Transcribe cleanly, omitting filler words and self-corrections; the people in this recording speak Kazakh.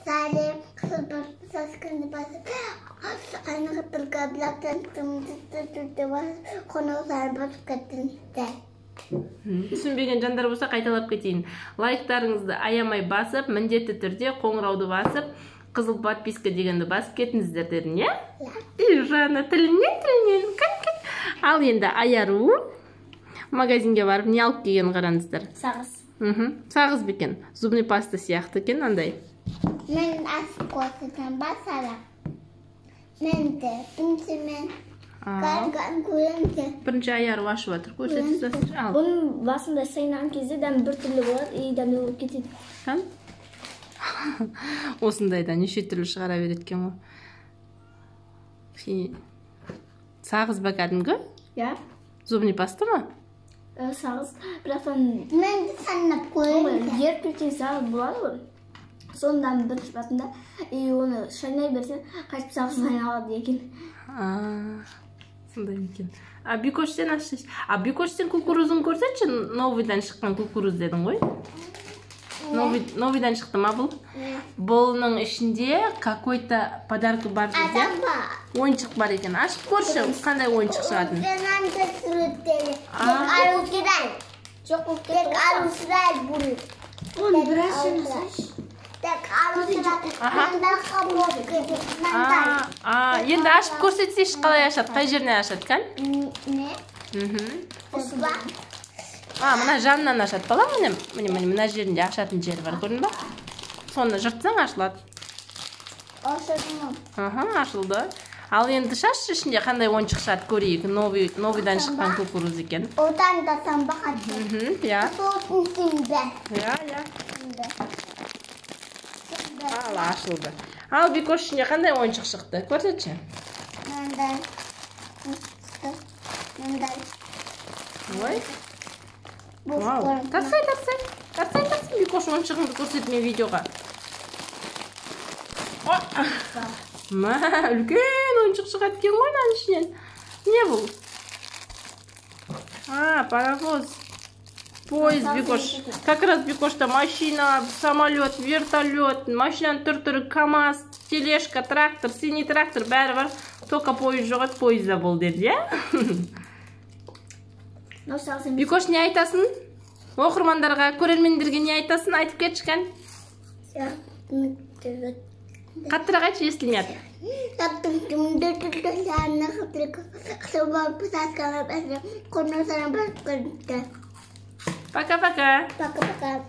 Sadece kızıl saskını basıp aynı kıtırga bilaktan tuttu basıp konusar basıp kettinizde. Түсінбеген жандар болса қайталап кетейін. Лайктарыңызды аямай басып, міндетті түрде қоңырауды басып, қызыл подписка дегенді басып кетіңіздер дедім, иә? Жана тілінен кәт. Ал енді аяру магазинге барып не алып келгенін қараңыздар. Сағыз. Сағыз бекен. Зубный паста сияқты екен, андай. Мен асып қосыдан басарам. Мен де мен Бірінші аяру ашып жатыр. Көрсетесіз. Бұның басында сайнаған кезде дәмі бір түрлі болады, дәмі болып кетеді. Осындайда неше түрлі шығара береткен ғой. Сағыз ба кәдімгі? Иә. Зубный паста ма? Сағыз. Бірақтан мен де санап қойын. Еркелтен сағыз болады ғой. Соның дәмі бірінші басында, оны шайнай берсең, қайтып сағыз айналады екен. Сондай екен. Бикоштен ашшы. Бикоштен кукурузын көрсетші, новыйдан шыққан кукуруз дедің ғой? Новыйдан шықты ма бұл? Бұлының ішінде какой-то подарка бар дейді. Ойыншық бар екен. Ашып көрші, қандай ойыншық шығатын? Тек арусырай бұл. Оны біраз жемесеш. Тек арусырай. Енді ашып көрсетсеш қалай ашады? Қай жеріне ашады, кән? Не? Осы ба? Мына жанынан ашады бала, мына жерінде ашатын жері бар, көрдің ба? Соны жыртсаң ашылады. Ашылды. Ал енді шашшы ішінде қандай ойыншық шығады көрейік. Новыйдан шыққан кукуруз екен. Одан да самбаған. Иә. Сосын сіңді. Иә. Ал ашылды. Ал Бикош ішінде қандай ойыншық шықты? Көрсетші. Мындай. Ой. Тарсай, Бикош ойыншығыңды көрсетме видеоға. Үлкен ойыншық шығады кен ғой мынаның ішінен. Не бұл? Паровоз. Поезд Бикош. Как раз Бикошта машина, самолет, вертолет, машинаның түр-түрі КамАЗ, тележка, трактор, синий трактор, бәрі бар. Только поезд жоқ еді, поезда бол деді, иә? Бикош, не айтасың? Оқырмандарға, көрермендерге не айтасың? Айтып кетшкен? Қаттырақ айтшы, естілмеді. Пока-пока. Пока-пока.